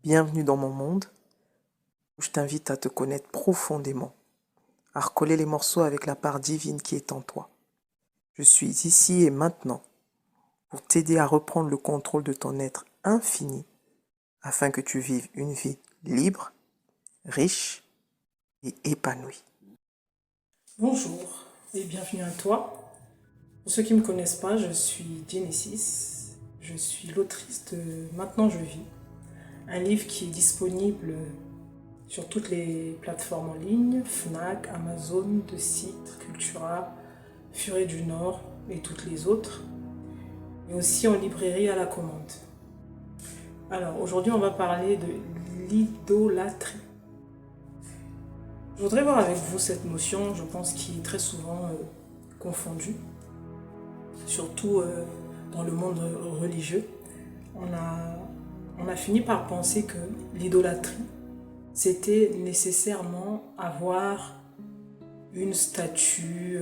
Bienvenue dans mon monde où je t'invite à te connaître profondément, à recoller les morceaux avec la part divine qui est en toi. Je suis ici et maintenant pour t'aider à reprendre le contrôle de ton être infini afin que tu vives une vie libre, riche et épanouie. Bonjour et bienvenue à toi. Pour ceux qui ne me connaissent pas, je suis Genesis. Je suis l'autrice de Maintenant je vis, un livre qui est disponible sur toutes les plateformes en ligne, Fnac, Amazon, De Cite, Cultura, Furet du Nord et toutes les autres, et aussi en librairie à la commande. Alors aujourd'hui on va parler de l'idolâtrie. Je voudrais voir avec vous cette notion, je pense, qui est très souvent confondue, surtout dans le monde religieux. On a fini par penser que l'idolâtrie, c'était nécessairement avoir une statue,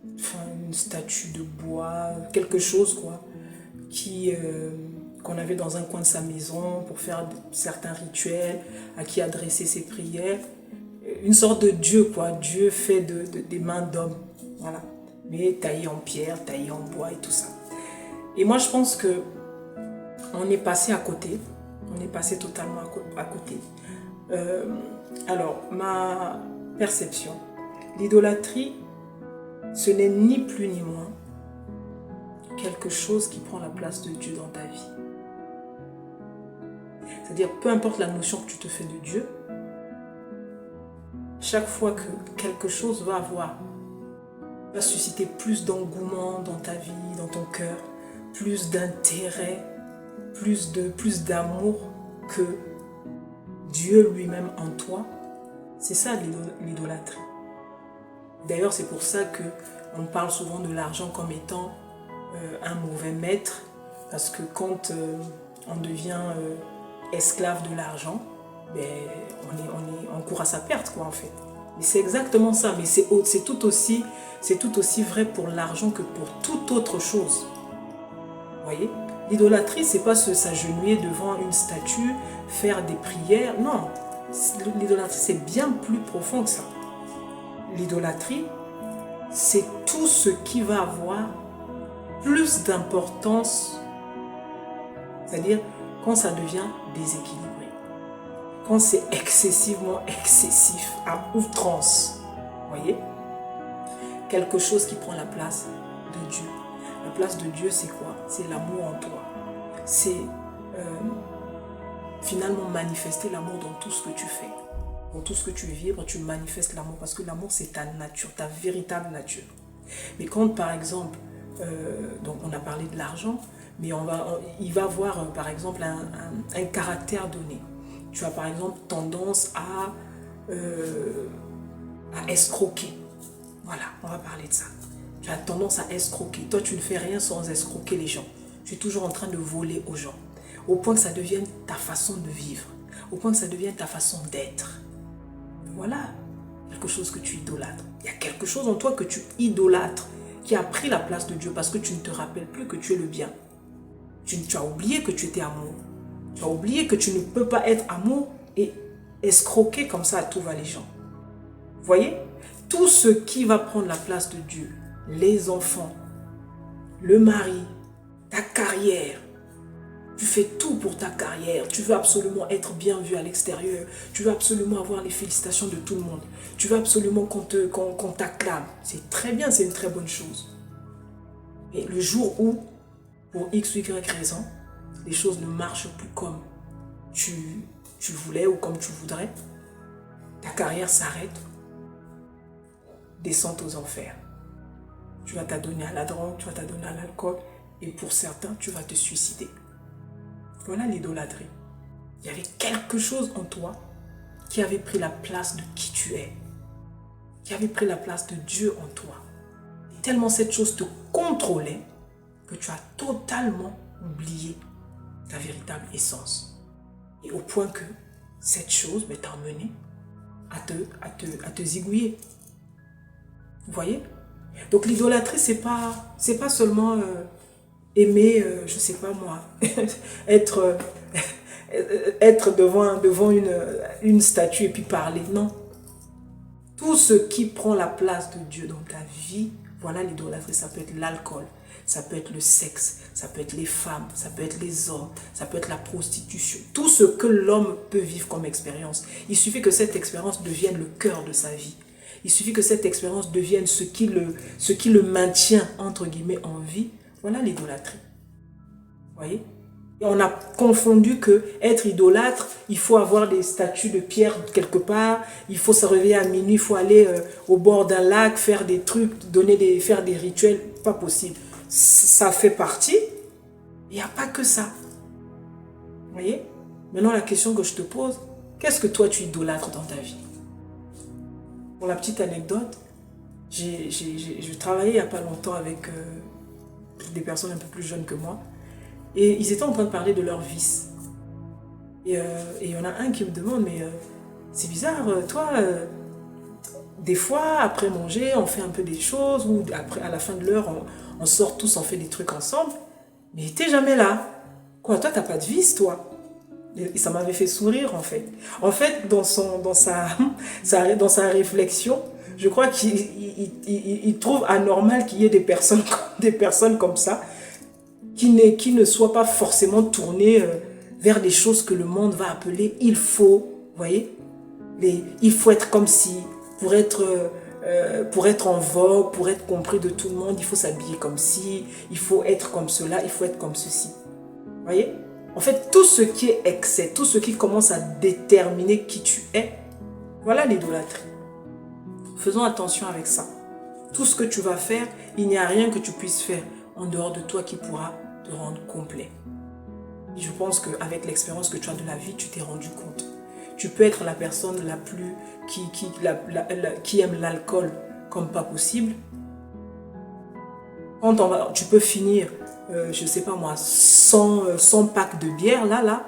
une statue de bois, quelque chose quoi, qu'on avait dans un coin de sa maison pour faire certains rituels, à qui adresser ses prières. Une sorte de Dieu, quoi. Dieu fait des mains d'homme. Voilà. Mais taillé en pierre, taillé en bois et tout ça. Et moi, je pense que on est passé à côté. On est passé totalement à côté. Alors, ma perception, l'idolâtrie, ce n'est ni plus ni moins quelque chose qui prend la place de Dieu dans ta vie. C'est-à-dire, peu importe la notion que tu te fais de Dieu, chaque fois que quelque chose va susciter plus d'engouement dans ta vie, dans ton cœur, plus d'intérêt, plus d'amour que Dieu lui-même en toi, c'est ça l'idolâtrie. D'ailleurs, c'est pour ça qu'on parle souvent de l'argent comme étant un mauvais maître, parce que quand on devient esclave de l'argent, ben, on court à sa perte, quoi, en fait. Mais c'est exactement ça, mais c'est tout aussi vrai pour l'argent que pour toute autre chose. Vous voyez? L'idolâtrie, c'est pas s'agenouiller devant une statue, faire des prières, non. L'idolâtrie, c'est bien plus profond que ça. L'idolâtrie, c'est tout ce qui va avoir plus d'importance, c'est-à-dire quand ça devient déséquilibré. Quand c'est excessivement excessif, à outrance, vous voyez, quelque chose qui prend la place de Dieu. La place de Dieu, c'est quoi? C'est l'amour en toi. C'est finalement manifester l'amour dans tout ce que tu fais. Dans tout ce que tu vibres, tu manifestes l'amour, parce que l'amour, c'est ta nature, ta véritable nature. Mais quand, par exemple, donc on a parlé de l'argent, mais il va avoir, par exemple, un caractère donné. Tu as par exemple tendance à escroquer. Voilà, on va parler de ça. Tu as tendance à escroquer. Toi, tu ne fais rien sans escroquer les gens. Tu es toujours en train de voler aux gens. Au point que ça devienne ta façon de vivre. Au point que ça devienne ta façon d'être. Voilà quelque chose que tu idolâtres. Il y a quelque chose en toi que tu idolâtres, qui a pris la place de Dieu parce que tu ne te rappelles plus que tu es le bien. Tu as oublié que tu étais amour. Tu as oublié que tu ne peux pas être amour et escroquer comme ça à tout va les gens. Vous voyez? Tout ce qui va prendre la place de Dieu, les enfants, le mari, ta carrière, tu fais tout pour ta carrière, tu veux absolument être bien vu à l'extérieur, tu veux absolument avoir les félicitations de tout le monde, tu veux absolument qu'on t'acclame. C'est très bien, c'est une très bonne chose. Mais le jour où, pour X ou Y raison, les choses ne marchent plus comme tu voulais ou comme tu voudrais, ta carrière s'arrête, descente aux enfers. Tu vas t'adonner à la drogue, tu vas t'adonner à l'alcool, et pour certains, tu vas te suicider. Voilà l'idolâtrie. Il y avait quelque chose en toi qui avait pris la place de qui tu es, qui avait pris la place de Dieu en toi. Et tellement cette chose te contrôlait que tu as totalement oublié ta véritable essence. Et au point que cette chose t'a amené à te zigouiller. Vous voyez? Donc l'idolâtrie, c'est pas seulement aimer, je sais pas moi, être être devant une statue et puis parler. Non. Tout ce qui prend la place de Dieu dans ta vie, voilà l'idolâtrie. Ça peut être l'alcool, ça peut être le sexe, ça peut être les femmes, ça peut être les hommes, ça peut être la prostitution. Tout ce que l'homme peut vivre comme expérience. Il suffit que cette expérience devienne le cœur de sa vie. Il suffit que cette expérience devienne ce qui le maintient, entre guillemets, en vie. Voilà l'idolâtrie. Vous voyez? Et on a confondu que être idolâtre, il faut avoir des statues de pierre quelque part, il faut se réveiller à minuit, il faut aller au bord d'un lac, faire des trucs, faire des rituels. Pas possible. Ça fait partie. Il n'y a pas que ça. Vous voyez? Maintenant, la question que je te pose, qu'est-ce que toi tu idolâtres dans ta vie? Pour la petite anecdote, je travaillais il n'y a pas longtemps avec des personnes un peu plus jeunes que moi. Et ils étaient en train de parler de leurs vices. Et il y en a un qui me demande, mais c'est bizarre, toi, des fois, après manger, on fait un peu des choses, ou après, à la fin de l'heure, on sort tous, on fait des trucs ensemble, mais t'es jamais là. Quoi, toi, t'as pas de vice, toi? Et ça m'avait fait sourire, en fait. En fait, dans sa réflexion, je crois qu'il trouve anormal qu'il y ait des personnes comme ça, qui ne soient pas forcément tournées vers des choses que le monde va appeler il faut, vous voyez, il faut être comme si, pour être en vogue, pour être compris de tout le monde, il faut s'habiller comme si, il faut être comme cela, il faut être comme ceci. Vous voyez? En fait, tout ce qui est excès, tout ce qui commence à déterminer qui tu es, voilà l'idolâtrie. Faisons attention avec ça. Tout ce que tu vas faire, il n'y a rien que tu puisses faire en dehors de toi qui pourra te rendre complet. Et je pense qu'avec l'expérience que tu as de la vie, tu t'es rendu compte. Tu peux être la personne la plus qui aime l'alcool comme pas possible. Tu peux finir, je ne sais pas moi, 100 packs de bière, là,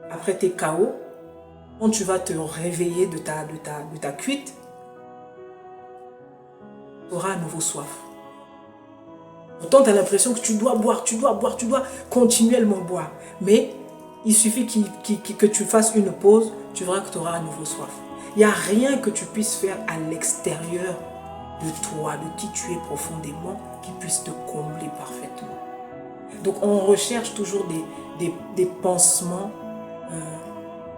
après tes KO, quand tu vas te réveiller de ta cuite, tu auras à nouveau soif. Pourtant, tu as l'impression que tu dois boire, tu dois continuellement boire. Mais il suffit que tu fasses une pause, tu verras que tu auras à nouveau soif. Il n'y a rien que tu puisses faire à l'extérieur de toi, de qui tu es profondément, qui puisse te combler parfaitement. Donc, on recherche toujours des pansements,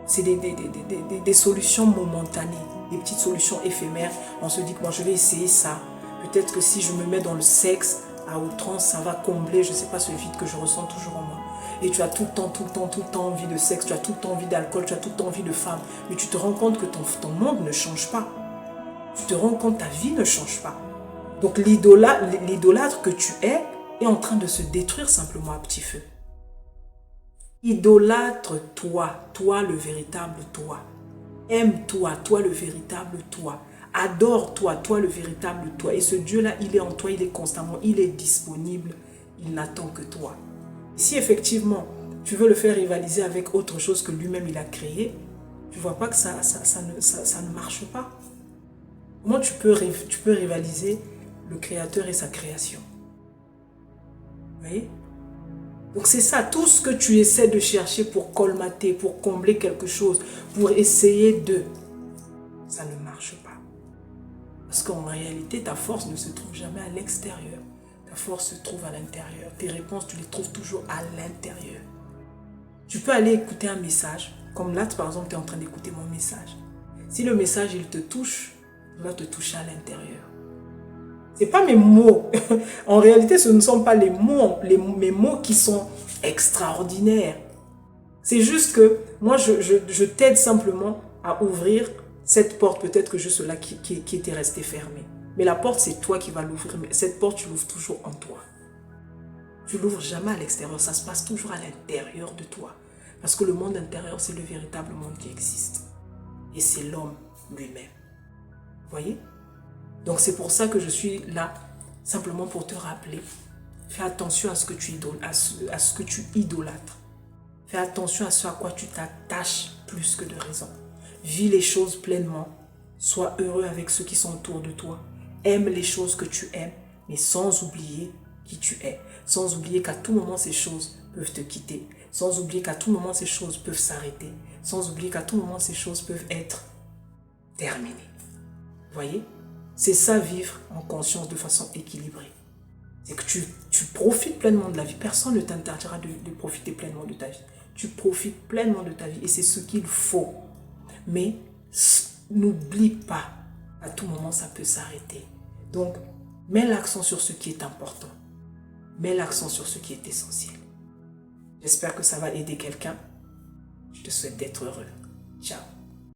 c'est des solutions momentanées, des petites solutions éphémères. On se dit que moi, je vais essayer ça. Peut-être que si je me mets dans le sexe, à outrance, ça va combler, je ne sais pas, ce vide que je ressens toujours en moi. Et tu as tout le temps envie de sexe, tu as tout le temps envie d'alcool, tu as tout le temps envie de femme. Mais tu te rends compte que ton monde ne change pas. Tu te rends compte que ta vie ne change pas. Donc l'idolâtre que tu es en train de se détruire simplement à petit feu. Idolâtre-toi, toi le véritable toi. Aime-toi, toi le véritable toi. Adore-toi, toi le véritable toi. Et ce Dieu-là, il est en toi, il est constamment, il est disponible. Il n'attend que toi. Si effectivement, tu veux le faire rivaliser avec autre chose que lui-même il a créé, tu ne vois pas que ça ne marche pas. Comment tu peux rivaliser le Créateur et sa création? Vous voyez? Donc c'est ça, tout ce que tu essaies de chercher pour colmater, pour combler quelque chose, pour essayer de, ça ne marche pas. Parce qu'en réalité, ta force ne se trouve jamais à l'extérieur. Ta force se trouve à l'intérieur. Tes réponses, tu les trouves toujours à l'intérieur. Tu peux aller écouter un message, comme là, par exemple, tu es en train d'écouter mon message. Si le message, il te touche, il va te toucher à l'intérieur. Ce n'est pas mes mots. En réalité, ce ne sont pas mes mots qui sont extraordinaires. C'est juste que moi, je t'aide simplement à ouvrir cette porte, peut-être que juste là qui était restée fermée. Mais la porte, c'est toi qui vas l'ouvrir. Mais cette porte, tu l'ouvres toujours en toi. Tu ne l'ouvres jamais à l'extérieur. Ça se passe toujours à l'intérieur de toi. Parce que le monde intérieur, c'est le véritable monde qui existe. Et c'est l'homme lui-même. Vous voyez? Donc c'est pour ça que je suis là, simplement pour te rappeler. Fais attention à ce que tu idolâtres. Fais attention à ce à quoi tu t'attaches plus que de raison. Vis les choses pleinement. Sois heureux avec ceux qui sont autour de toi. Aime les choses que tu aimes, mais sans oublier qui tu es, sans oublier qu'à tout moment ces choses peuvent te quitter, sans oublier qu'à tout moment ces choses peuvent s'arrêter, sans oublier qu'à tout moment ces choses peuvent être terminées. Vous voyez? C'est ça, vivre en conscience de façon équilibrée. C'est que tu profites pleinement de la vie. Personne ne t'interdira de profiter pleinement de ta vie. Tu profites pleinement de ta vie et c'est ce qu'il faut. Mais n'oublie pas, à tout moment ça peut s'arrêter. Donc, mets l'accent sur ce qui est important. Mets l'accent sur ce qui est essentiel. J'espère que ça va aider quelqu'un. Je te souhaite d'être heureux. Ciao.